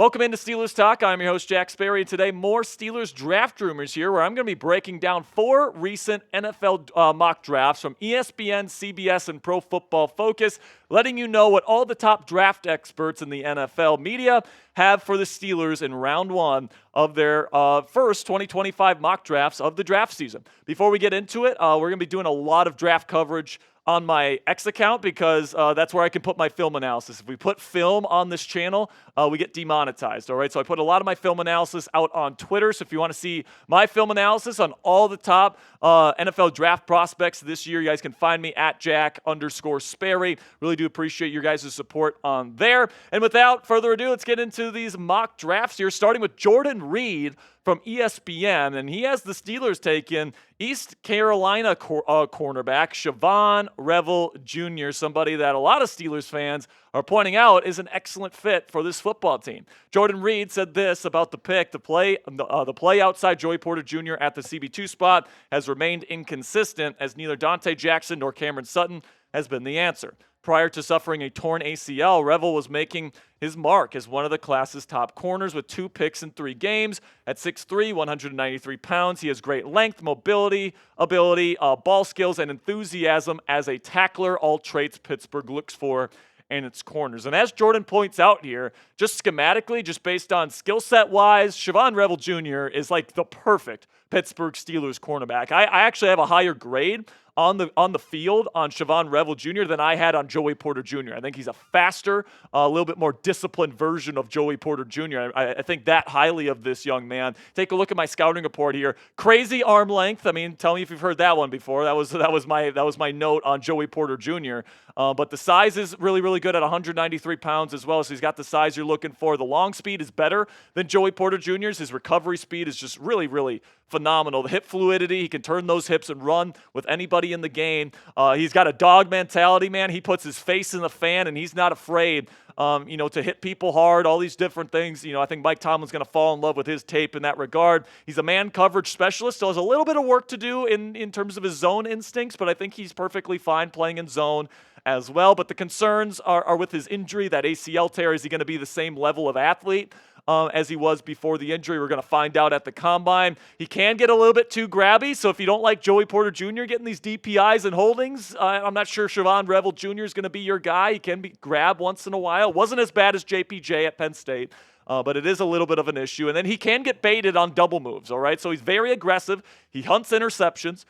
Welcome into Steelers Talk. I'm your host, Jack Sperry, and today more Steelers draft rumors here, where I'm going to be breaking down 4 recent NFL mock drafts from ESPN, CBS, and Pro Football Focus, letting you know what all the top draft experts in the NFL media have for the Steelers in round 1 of their first 2025 mock drafts of the draft season. Before we get into it, we're going to be doing a lot of draft coverage on my X account because that's where I can put my film analysis. If we put film on this channel, we get demonetized, all right? So I put a lot of my film analysis out on Twitter. So if you want to see my film analysis on all the top NFL draft prospects this year, you guys can find me at Jack_Sperry. Really do appreciate your guys' support on there. And without further ado, let's get into these mock drafts here, starting with Jordan Reed from ESPN, and he has the Steelers taking East Carolina cornerback Shavon Revel Jr., somebody that a lot of Steelers fans are pointing out is an excellent fit for this football team. Jordan Reed said this about the pick: the play outside Joey Porter Jr. at the CB2 spot has remained inconsistent, as neither Dante Jackson nor Cameron Sutton has been the answer. Prior to suffering a torn ACL, Revel was making his mark as one of the class's top corners with 2 picks in 3 games. At 6'3", 193 pounds, he has great length, mobility, ability, ball skills, and enthusiasm as a tackler, all traits Pittsburgh looks for in its corners. And as Jordan points out here, just schematically, just based on skill set wise, Shavon Revel Jr. is like the perfect Pittsburgh Steelers cornerback. I actually have a higher grade on the field on Shavon Revel Jr. than I had on Joey Porter Jr. I think he's a faster, a little bit more disciplined version of Joey Porter Jr. I think that highly of this young man. Take a look at my scouting report here. Crazy arm length. I mean, tell me if you've heard that one before. That was my note on Joey Porter Jr. But the size is really, really good at 193 pounds as well. So he's got the size you're looking for. The long speed is better than Joey Porter Jr.'s. His recovery speed is just really, really phenomenal. The hip fluidity, he can turn those hips and run with anybody in the game. He's got a dog mentality, man. He puts his face in the fan, and he's not afraid, to hit people hard, all these different things. I think Mike Tomlin's going to fall in love with his tape in that regard. He's a man coverage specialist, so has a little bit of work to do in terms of his zone instincts, but I think he's perfectly fine playing in zone as well. But the concerns are with his injury, that ACL tear. Is he going to be the same level of athlete as he was before the injury? We're going to find out at the combine. He can get a little bit too grabby, so if you don't like Joey Porter Jr. getting these DPIs and holdings, I'm not sure Shavon Revel Jr. is going to be your guy. He can be grabbed once in a while. Wasn't as bad as JPJ at Penn State. But it is a little bit of an issue. And then he can get baited on double moves, all right? So he's very aggressive. He hunts interceptions.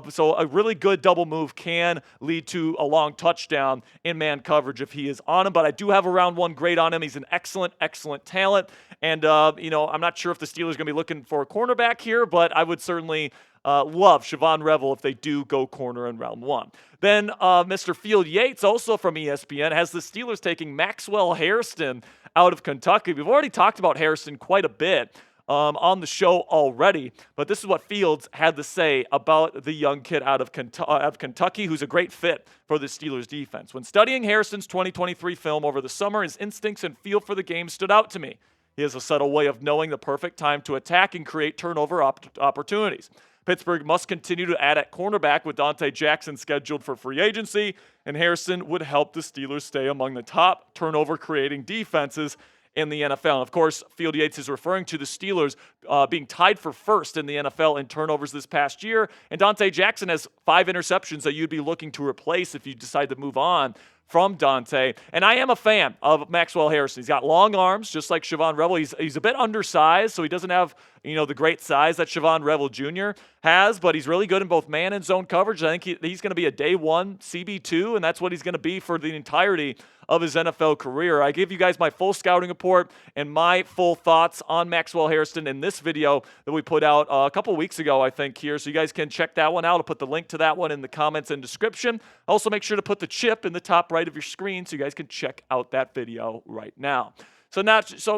So a really good double move can lead to a long touchdown in man coverage if he is on him. But I do have a round 1 grade on him. He's an excellent, excellent talent. And, I'm not sure if the Steelers are going to be looking for a cornerback here, but I would certainly love Shavon Revel if they do go corner in round 1. Then Mr. Field Yates, also from ESPN, has the Steelers taking Maxwell Hairston out of Kentucky. We've already talked about Hairston quite a bit on the show already, but this is what Fields had to say about the young kid out of Kentucky, who's a great fit for the Steelers defense. When studying Hairston's 2023 film over the summer, his instincts and feel for the game stood out to me. He has a subtle way of knowing the perfect time to attack and create turnover opportunities. Pittsburgh must continue to add at cornerback with Dante Jackson scheduled for free agency, and Hairston would help the Steelers stay among the top turnover-creating defenses in the NFL. And of course, Field Yates is referring to the Steelers being tied for first in the NFL in turnovers this past year, and Dante Jackson has 5 interceptions that you'd be looking to replace if you decide to move on from Dante. And I am a fan of Maxwell Hairston. He's got long arms, just like Shavon Revel. He's a bit undersized, so he doesn't have the great size that Shavon Revel Jr. has, but he's really good in both man and zone coverage. I think he's going to be a day 1 CB2, and that's what he's going to be for the entirety of his NFL career. I give you guys my full scouting report and my full thoughts on Maxwell Hairston in this video that we put out a couple weeks ago, I think, here. So you guys can check that one out. I'll put the link to that one in the comments and description. Also, make sure to put the chip in the top right of your screen so you guys can check out that video right now. So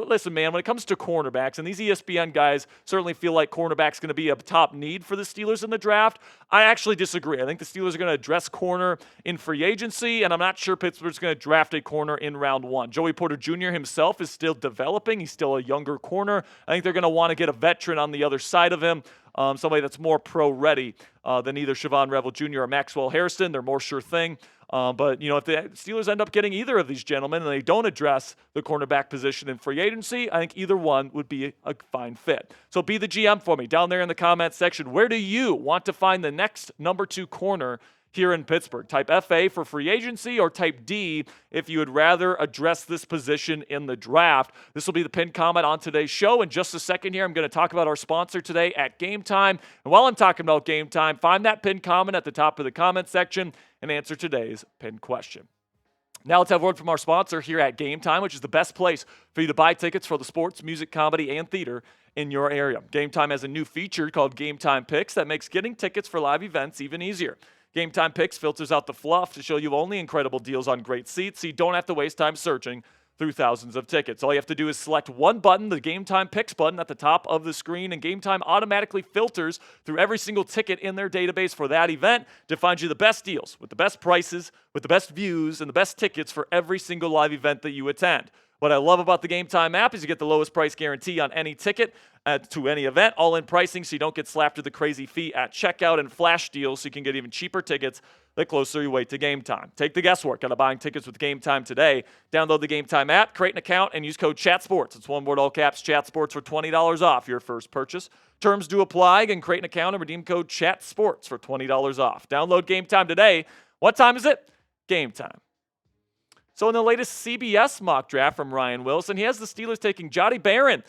listen, man, when it comes to cornerbacks, and these ESPN guys certainly feel like cornerback's going to be a top need for the Steelers in the draft, I actually disagree. I think the Steelers are going to address corner in free agency, and I'm not sure Pittsburgh's going to draft a corner in round 1. Joey Porter Jr. himself is still developing. He's still a younger corner. I think they're going to want to get a veteran on the other side of him somebody that's more pro-ready than either Shavon Revel Jr. or Maxwell Hairston. They're more sure thing. But, if the Steelers end up getting either of these gentlemen and they don't address the cornerback position in free agency, I think either one would be a fine fit. So be the GM for me down there in the comment section. Where do you want to find the next number 2 corner here in Pittsburgh? Type FA for free agency or type D if you would rather address this position in the draft. This will be the pinned comment on today's show. In just a second here, I'm going to talk about our sponsor today at Game Time. And while I'm talking about Game Time, find that pinned comment at the top of the comment section and answer today's pinned question. Now let's have a word from our sponsor here at Game Time, which is the best place for you to buy tickets for the sports, music, comedy, and theater in your area. Game Time has a new feature called Game Time Picks that makes getting tickets for live events even easier. Game Time Picks filters out the fluff to show you only incredible deals on great seats, so you don't have to waste time searching through thousands of tickets. All you have to do is select one button, the Game Time Picks button at the top of the screen, and Game Time automatically filters through every single ticket in their database for that event to find you the best deals, with the best prices, with the best views, and the best tickets for every single live event that you attend. What I love about the Game Time app is you get the lowest price guarantee on any ticket to any event, all-in pricing, so you don't get slapped with the crazy fee at checkout, and flash deals so you can get even cheaper tickets the closer you wait to game time. Take the guesswork out of buying tickets with Game Time today. Download the Game Time app, create an account, and use code CHATSPORTS. It's one word, all caps, CHATSPORTS for $20 off your first purchase. Terms do apply. Again, create an account and redeem code CHATSPORTS for $20 off. Download Game Time today. What time is it? Game time. So in the latest CBS mock draft from Ryan Wilson, he has the Steelers taking Jahdae Barron,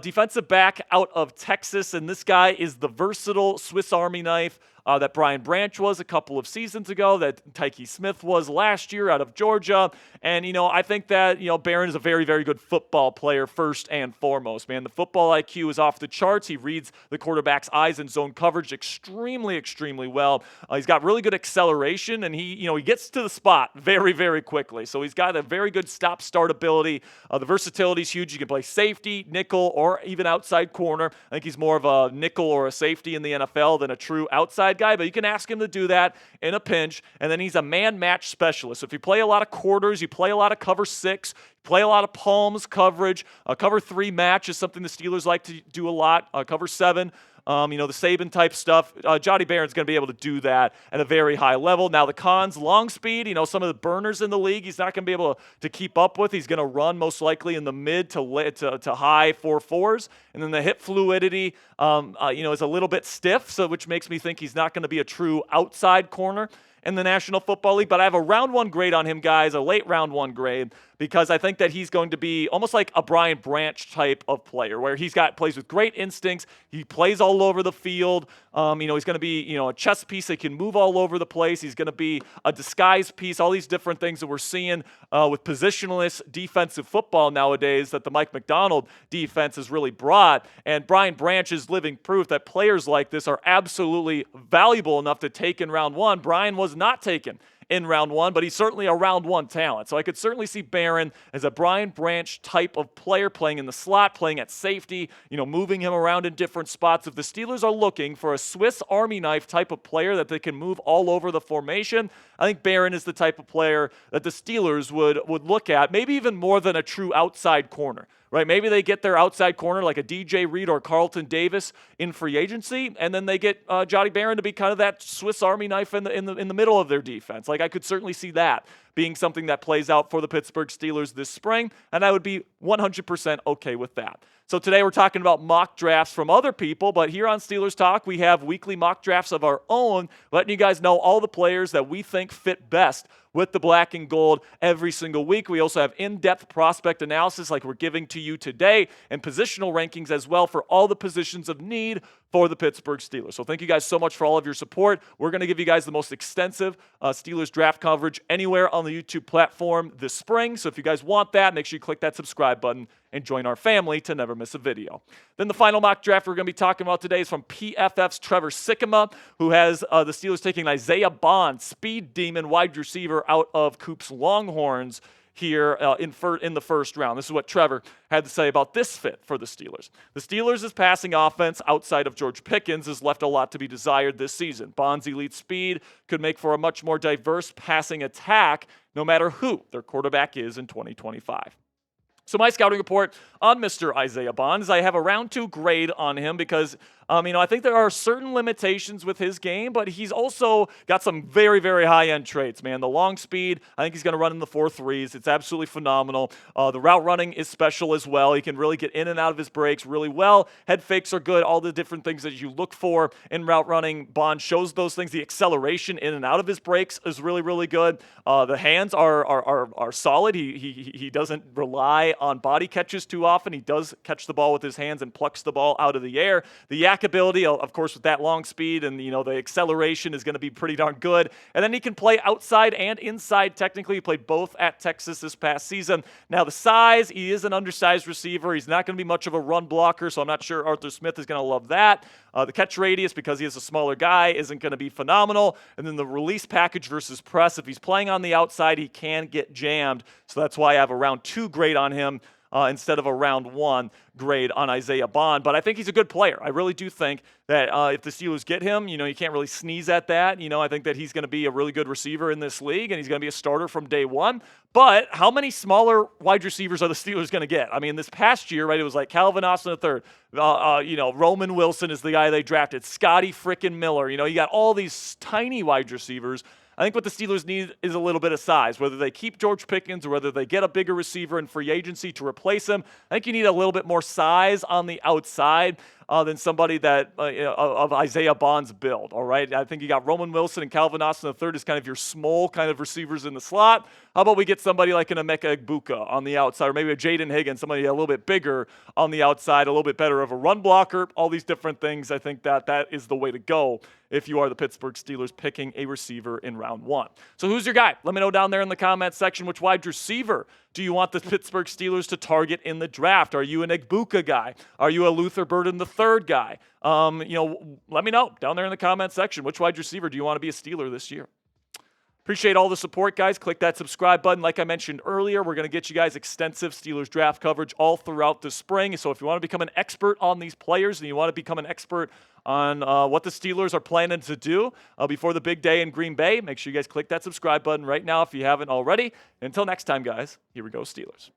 defensive back out of Texas, and this guy is the versatile Swiss Army knife that Brian Branch was a couple of seasons ago, that Tyke Smith was last year out of Georgia. And, I think that, Barron is a very, very good football player first and foremost, man. The football IQ is off the charts. He reads the quarterback's eyes and zone coverage extremely, extremely well. He's got really good acceleration, and he gets to the spot very, very quickly. So he's got a very good stop-start ability. The versatility is huge. You can play safety, nickel, or even outside corner. I think he's more of a nickel or a safety in the NFL than a true outside guy, but you can ask him to do that in a pinch. And then he's a man-match specialist. So if you play a lot of quarters, you play a lot of cover 6, play a lot of palms coverage, cover 3 match is something the Steelers like to do a lot, cover 7. The Saban type stuff. Jahdae Barron's going to be able to do that at a very high level. Now the cons, long speed, some of the burners in the league, he's not going to be able to keep up with. He's going to run most likely in the mid to high 4.4s. And then the hip fluidity, is a little bit stiff, which makes me think he's not going to be a true outside corner in the National Football League. But I have a round 1 grade on him, guys, a late round 1 grade, because I think that he's going to be almost like a Brian Branch type of player, where plays with great instincts. He plays all over the field. He's going to be, a chess piece that can move all over the place. He's going to be a disguise piece, all these different things that we're seeing with positionless defensive football nowadays that the Mike Macdonald defense has really brought. And Brian Branch is living proof that players like this are absolutely valuable enough to take in round 1. Brian was not taken in round 1, but he's certainly a round 1 talent. So I could certainly see Barron as a Brian Branch type of player, playing in the slot, playing at safety, moving him around in different spots. If the Steelers are looking for a Swiss Army knife type of player that they can move all over the formation, I think Barron is the type of player that the Steelers would look at, maybe even more than a true outside corner. Right, maybe they get their outside corner like a DJ Reed or Carlton Davis in free agency, and then they get Jahdae Barron to be kind of that Swiss Army knife in the middle of their defense. Like, I could certainly see that being something that plays out for the Pittsburgh Steelers this spring, and I would be 100% okay with that. So today we're talking about mock drafts from other people, but here on Steelers Talk, we have weekly mock drafts of our own, letting you guys know all the players that we think fit best with the black and gold every single week. We also have in-depth prospect analysis like we're giving to you today, and positional rankings as well for all the positions of need for the Pittsburgh Steelers. So thank you guys so much for all of your support. We're going to give you guys the most extensive Steelers draft coverage anywhere on the YouTube platform this spring. So if you guys want that, make sure you click that subscribe button and join our family to never miss a video. Then the final mock draft we're going to be talking about today is from PFF's Trevor Sikkema, who has the Steelers taking Isaiah Bond, speed demon wide receiver out of Coop's Longhorns here in the first round. This is what Trevor had to say about this fit for the Steelers. The Steelers' passing offense outside of George Pickens has left a lot to be desired this season. Bond's elite speed could make for a much more diverse passing attack no matter who their quarterback is in 2025. So my scouting report on Mr. Isaiah Bond is I have a round 2 grade on him because I think there are certain limitations with his game, but he's also got some very, very high-end traits, man. The long speed, I think he's going to run in the 4.3s. It's absolutely phenomenal. The route running is special as well. He can really get in and out of his breaks really well. Head fakes are good. All the different things that you look for in route running, Bond shows those things. The acceleration in and out of his breaks is really, really good. The hands are solid. He doesn't rely on body catches too often. He does catch the ball with his hands and plucks the ball out of the air. The yak ability, of course, with that long speed and the acceleration is going to be pretty darn good. And then he can play outside and inside. Technically, he played both at Texas this past season. Now the size, he is an undersized receiver. He's not going to be much of a run blocker, so I'm not sure Arthur Smith is going to love that. The catch radius, because he is a smaller guy, isn't going to be phenomenal. And then the release package versus press, if he's playing on the outside, he can get jammed. So that's why I have a round 2 grade on him instead of a round 1 grade on Isaiah Bond. But I think he's a good player. I really do think that if the Steelers get him, you can't really sneeze at that. I think that he's going to be a really good receiver in this league, and he's going to be a starter from day one. But how many smaller wide receivers are the Steelers going to get? This past year, right, it was like Calvin Austin III. Roman Wilson is the guy they drafted. Scotty frickin' Miller. You got all these tiny wide receivers. I think what the Steelers need is a little bit of size. Whether they keep George Pickens or whether they get a bigger receiver in free agency to replace him, I think you need a little bit more size on the outside than somebody that of Isaiah Bond's build, all right? I think you got Roman Wilson and Calvin Austin III as kind of your small kind of receivers in the slot. How about we get somebody like an Emeka Egbuka on the outside, or maybe a Jaden Higgins, somebody a little bit bigger on the outside, a little bit better of a run blocker, all these different things. I think that is the way to go if you are the Pittsburgh Steelers picking a receiver in round 1. So who's your guy? Let me know down there in the comments section which wide receiver do you want the Pittsburgh Steelers to target in the draft? Are you an Egbuka guy? Are you a Luther Burden III guy? Let me know down there in the comments section. Which wide receiver do you want to be a Steeler this year? Appreciate all the support, guys. Click that subscribe button. Like I mentioned earlier, we're going to get you guys extensive Steelers draft coverage all throughout the spring. So if you want to become an expert on these players and you want to become an expert on what the Steelers are planning to do before the big day in Green Bay, make sure you guys click that subscribe button right now if you haven't already. Until next time, guys, here we go, Steelers.